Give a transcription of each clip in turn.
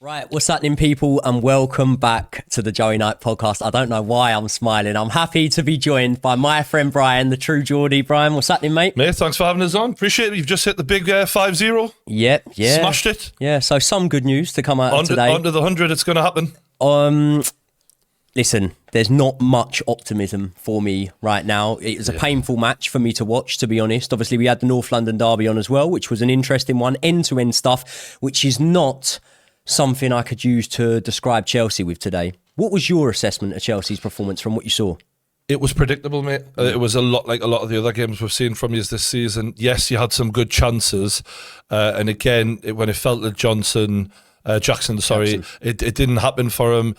Right, what's happening, people, and welcome back to the Joey Knight podcast. I don't know why I'm smiling. I'm happy to be joined by my friend Brian, the true Geordie. Brian, what's happening, mate? Mate, thanks for having us on. Appreciate it. You've just hit the big 5-0. Yep, yeah. Smashed it. Yeah, so some good news to come out of today. Under the 100, it's going to happen. Listen, there's not much optimism for me right now. It was a painful match for me to watch, to be honest. Obviously, we had the North London derby on as well, which was an interesting one. End-to-end stuff, which is not something I could use to describe Chelsea with today. What was your assessment of Chelsea's performance from what you saw? It was predictable, mate. It was a lot like a lot of the other games we've seen from you this season. Yes, you had some good chances. And again, when it felt that Jackson, it didn't happen for him.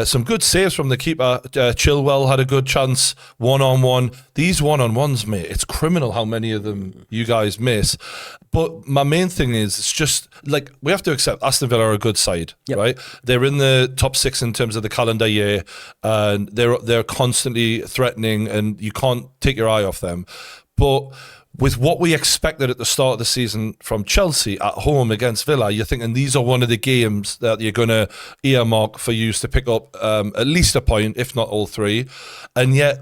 Some good saves from the keeper. Chilwell had a good chance, one-on-one. These one-on-ones, mate, it's criminal how many of them you guys miss. But my main thing is, it's just, like, we have to accept Aston Villa are a good side, right? They're in the top 6 in terms of the calendar year, and they're constantly threatening, and you can't take your eye off them. But with what we expected at the start of the season from Chelsea at home against Villa, you're thinking these are one of the games that you're going to earmark for you to pick up at least a point, if not all three. And yet,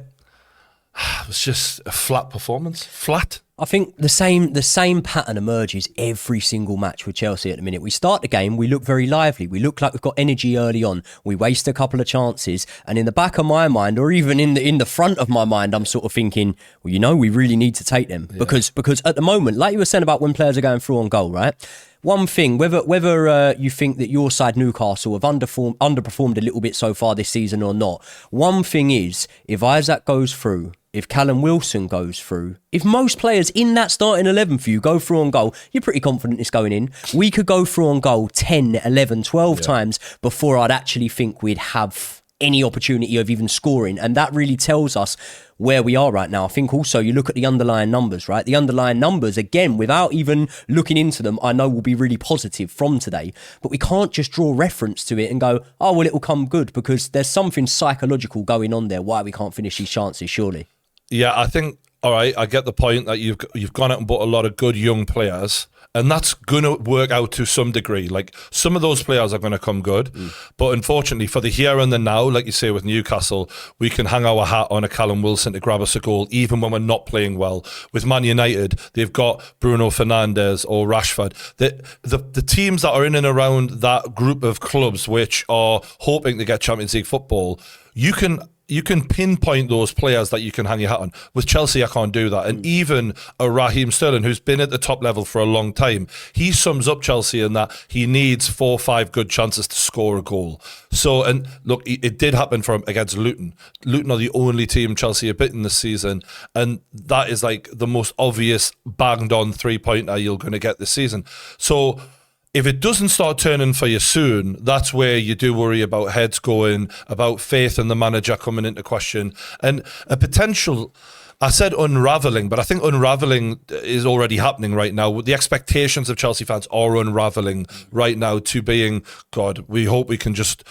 it was just a flat performance. Flat. I think the same pattern emerges every single match with Chelsea at the minute. We start the game, we look very lively. We look like we've got energy early on. We waste a couple of chances. And in the back of my mind, or even in the front of my mind, I'm sort of thinking, well, we really need to take them. Yeah. Because at the moment, like you were saying about when players are going through on goal, right? One thing, whether you think that your side, Newcastle, have underperformed a little bit so far this season or not, one thing is, if Isaac goes through, if Callum Wilson goes through, if most players in that starting 11 for you go through on goal, you're pretty confident it's going in. We could go through on goal 10, 11, 12 times before I'd actually think we'd have any opportunity of even scoring. And that really tells us where we are right now. I think also you look at the underlying numbers, right? The underlying numbers, again, without even looking into them, I know will be really positive from today. But we can't just draw reference to it and go, oh, well, it will come good, because there's something psychological going on there why we can't finish these chances, surely. Yeah, I think, all right, I get the point that you've gone out and bought a lot of good young players, and that's going to work out to some degree. Like, some of those players are going to come good, but unfortunately for the here and the now, like you say with Newcastle, we can hang our hat on a Callum Wilson to grab us a goal even when we're not playing well. With Man United, they've got Bruno Fernandes or Rashford. The teams that are in and around that group of clubs which are hoping to get Champions League football, you can pinpoint those players that you can hang your hat on. With Chelsea, I can't do that. And even a Raheem Sterling, who's been at the top level for a long time, he sums up Chelsea in that he needs 4 or 5 good chances to score a goal. So, and look, it did happen for him against Luton. Luton are the only team Chelsea have beaten this season, and that is like the most obvious banged on 3-pointer you're going to get this season. So, if it doesn't start turning for you soon, that's where you do worry about heads going, about faith in the manager coming into question, and a potential, I said unravelling, but I think unravelling is already happening right now. The expectations of Chelsea fans are unravelling right now to being, God, we hope we can just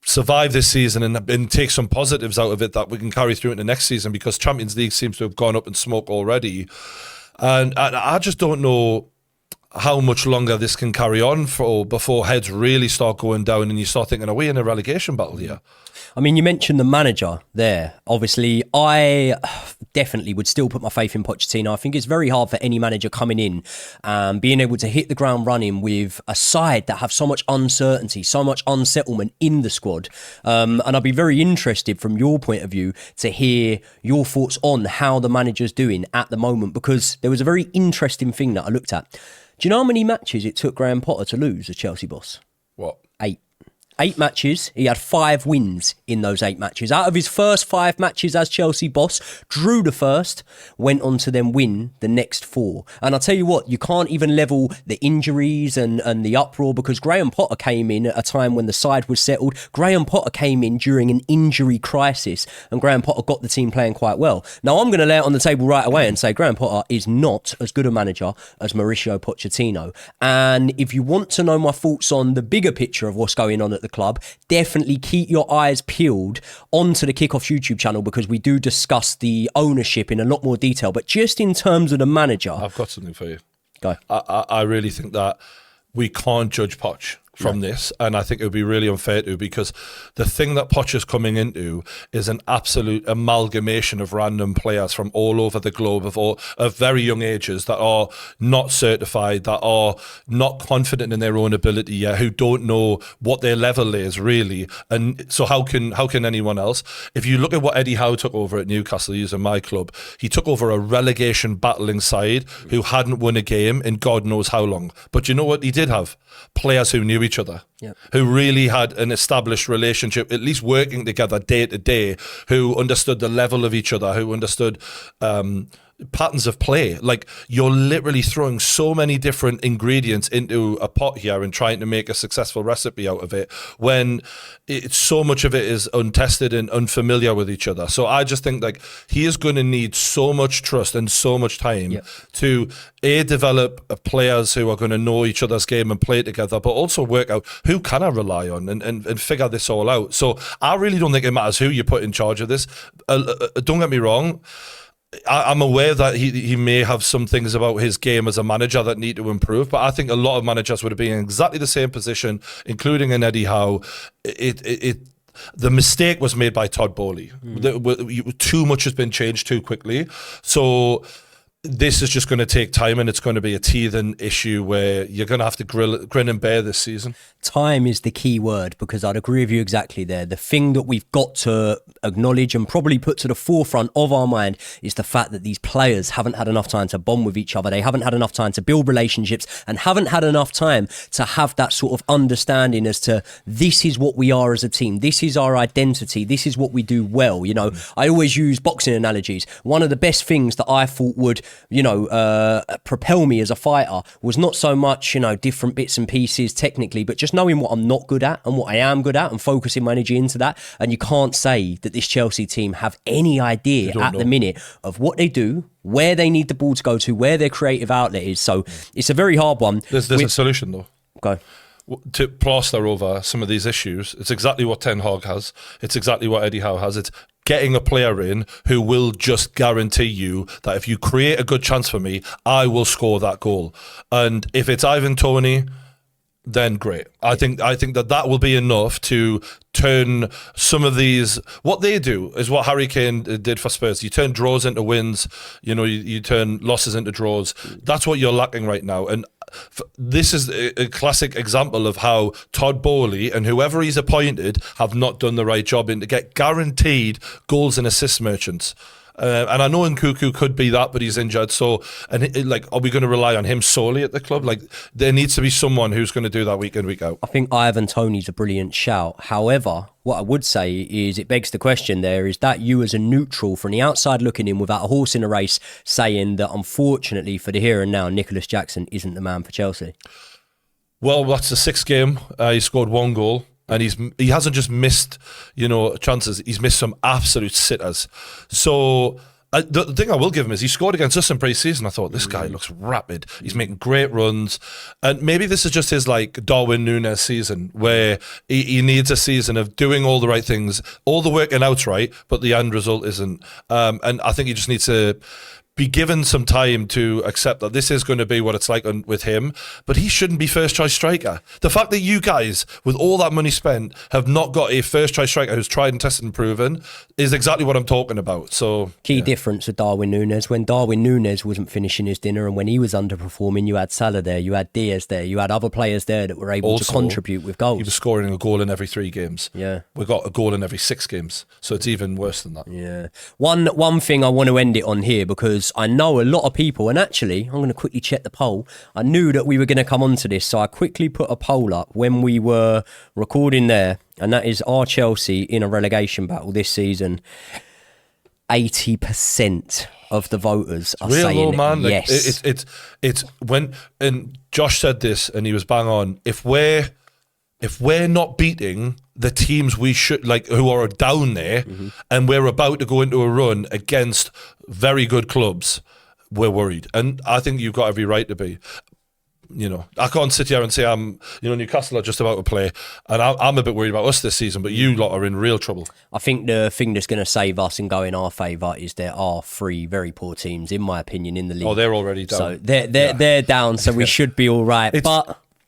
survive this season and take some positives out of it that we can carry through into next season, because Champions League seems to have gone up in smoke already. And I just don't know how much longer this can carry on for before heads really start going down and you start thinking, are we in a relegation battle here? I mean, you mentioned the manager there. Obviously, I definitely would still put my faith in Pochettino. I think it's very hard for any manager coming in being able to hit the ground running with a side that have so much uncertainty, so much unsettlement in the squad. And I'd be very interested from your point of view to hear your thoughts on how the manager's doing at the moment, because there was a very interesting thing that I looked at. Do you know how many matches it took Graham Potter to lose as Chelsea boss? What? 8. 8 matches. He had 5 wins in those 8 matches. Out of his first 5 matches as Chelsea boss, drew the first, went on to then win the next 4. And I'll tell you what, you can't even level the injuries and the uproar, because Graham Potter came in at a time when the side was settled. Graham Potter came in during an injury crisis, and Graham Potter got the team playing quite well. Now, I'm going to lay it on the table right away and say Graham Potter is not as good a manager as Mauricio Pochettino. And if you want to know my thoughts on the bigger picture of what's going on at the club, definitely keep your eyes peeled onto the Kickoff's YouTube channel, because we do discuss the ownership in a lot more detail. But just in terms of the manager, I've got something for you. Go. I really think that we can't judge Poch from this, and I think it would be really unfair to, because the thing that Poch is coming into is an absolute amalgamation of random players from all over the globe of very young ages that are not certified, that are not confident in their own ability yet, who don't know what their level is really. And so how can anyone else? If you look at what Eddie Howe took over at Newcastle, using my club, he took over a relegation battling side who hadn't won a game in God knows how long. But you know what he did have? Players who knew each other, who really had an established relationship, at least working together day to day, who understood the level of each other, who understood patterns of play. Like, you're literally throwing so many different ingredients into a pot here and trying to make a successful recipe out of it, when so much of it is untested and unfamiliar with each other. So I just think, like, he is going to need so much trust and so much time to develop players who are going to know each other's game and play together, but also work out who can I rely on and figure this all out. So I really don't think it matters who you put in charge of this. Don't get me wrong, I'm aware that he may have some things about his game as a manager that need to improve, but I think a lot of managers would have been in exactly the same position, including an Eddie Howe. The mistake was made by Todd Bowley. Too much has been changed too quickly. So this is just going to take time, and it's going to be a teething issue where you're going to have to grin and bear this season. Time is the key word, because I'd agree with you exactly there. The thing that we've got to acknowledge and probably put to the forefront of our mind is the fact that these players haven't had enough time to bond with each other. They haven't had enough time to build relationships, and haven't had enough time to have that sort of understanding as to, this is what we are as a team. This is our identity. This is what we do well. You know, I always use boxing analogies. One of the best things that I thought would, propel me as a fighter was not so much, different bits and pieces technically, but just knowing what I'm not good at and what I am good at and focusing my energy into that. And you can't say that this Chelsea team have any idea at the minute of what they do, where they need the ball to go to, where their creative outlet is. So it's a very hard one. There's a solution though. Go. To plaster over some of these issues. It's exactly what Ten Hag has. It's exactly what Eddie Howe has. It's getting a player in who will just guarantee you that if you create a good chance for me, I will score that goal. And if it's Ivan Toney, then great. I think that will be enough to turn some of these. What they do is what Harry Kane did for Spurs. You turn draws into wins. You turn losses into draws. That's what you're lacking right now. And this is a classic example of how Todd Bowley and whoever he's appointed have not done the right job in to get guaranteed goals and assist merchants. And I know Nkunku could be that, but he's injured. So, are we going to rely on him solely at the club? Like, there needs to be someone who's going to do that week in, week out. I think Ivan Toney's a brilliant shout. However, what I would say is it begs the question there, is that you as a neutral from the outside looking in without a horse in a race saying that unfortunately for the here and now, Nicholas Jackson isn't the man for Chelsea? Well, that's the sixth game. He scored one goal. And he hasn't just missed, chances. He's missed some absolute sitters. So the thing I will give him is he scored against us in pre-season. I thought, this guy looks rapid. He's making great runs. And maybe this is just his Darwin Núñez season, where he needs a season of doing all the right things, all the working out's right, but the end result isn't. And I think he just needs to be given some time to accept that this is going to be what it's like with him, but he shouldn't be first choice striker. The fact that you guys, with all that money spent, have not got a first choice striker who's tried and tested and proven is exactly what I'm talking about. So key difference with Darwin Núñez, when Darwin Núñez wasn't finishing his dinner and when he was underperforming, you had Salah there, you had Diaz there, you had other players there that were able also, to contribute with goals. He was scoring a goal in every 3 games. Yeah, we got a goal in every 6 games, so it's even worse than that. Yeah. One thing I want to end it on here, because I know a lot of people, and actually I'm going to quickly check the poll. I knew that we were going to come onto this, so I quickly put a poll up when we were recording there, and that is, are Chelsea in a relegation battle this season? 80% of the voters are saying man. yes. It's when, and Josh said this and he was bang on, if we're not beating the teams we should, who are down there, and we're about to go into a run against very good clubs, we're worried. And I think you've got every right to be. I can't sit here and say Newcastle are just about to play, and I'm a bit worried about us this season, but you lot are in real trouble. I think the thing that's going to save us and go in our favour is there are 3 very poor teams, in my opinion, in the league. Oh, they're already down. So they're down, so we should be all right.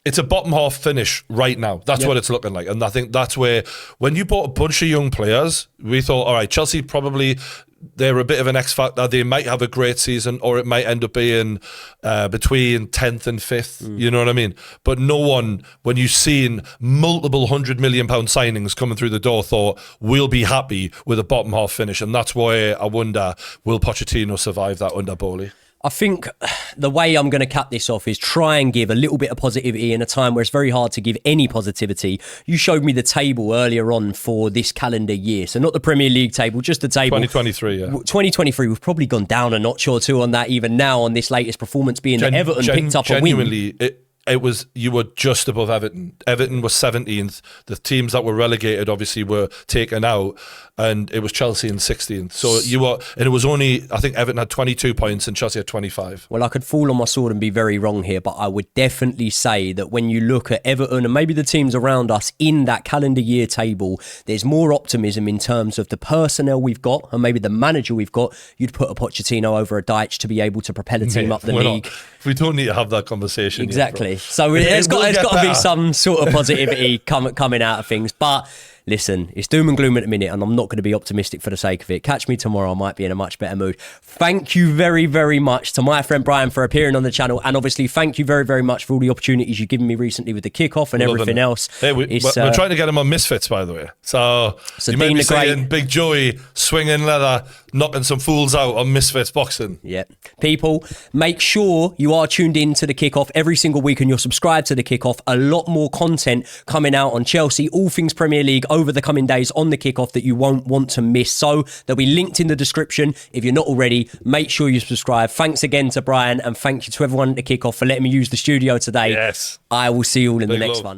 it's a bottom half finish right now. That's what it's looking like. And I think that's where, when you bought a bunch of young players, we thought, all right, Chelsea probably, they're a bit of an X factor. They might have a great season, or it might end up being between 10th and 5th. You know what I mean? But no one, when you've seen multiple £100 million signings coming through the door, thought we'll be happy with a bottom half finish. And that's why I wonder, will Pochettino survive that under Bowley? I think the way I'm going to cap this off is try and give a little bit of positivity in a time where it's very hard to give any positivity. You showed me the table earlier on for this calendar year. So not the Premier League table, just the table. 2023, yeah. 2023, we've probably gone down a notch or two on that even now on this latest performance, being that Everton picked up a win. Genuinely, it was, you were just above Everton. Everton was 17th. The teams that were relegated obviously were taken out, and it was Chelsea in 16th. So you were, and it was only, I think Everton had 22 points and Chelsea had 25. Well, I could fall on my sword and be very wrong here, but I would definitely say that when you look at Everton and maybe the teams around us in that calendar year table, there's more optimism in terms of the personnel we've got and maybe the manager we've got. You'd put a Pochettino over a Deitch to be able to propel a team up the league. We don't need to have that conversation. Exactly. Yet, so there's got to be some sort of positivity coming out of things. But listen, it's doom and gloom at the minute, and I'm not going to be optimistic for the sake of it. Catch me tomorrow. I might be in a much better mood. Thank you very, very much to my friend Brian for appearing on the channel. And obviously, thank you very, very much for all the opportunities you've given me recently with the kickoff and everything else. Hey, we're trying to get him on Misfits, by the way. So you may be saying Big Joey swinging leather, knocking some fools out on Misfits boxing. Yeah. People, make sure you are tuned in to the kickoff every single week and you're subscribed to the kickoff. A lot more content coming out on Chelsea, all things Premier League over the coming days on the kickoff that you won't want to miss. So they'll be linked in the description. If you're not already, make sure you subscribe. Thanks again to Brian, and thank you to everyone at the kickoff for letting me use the studio today. Yes. I will see you all in the next one.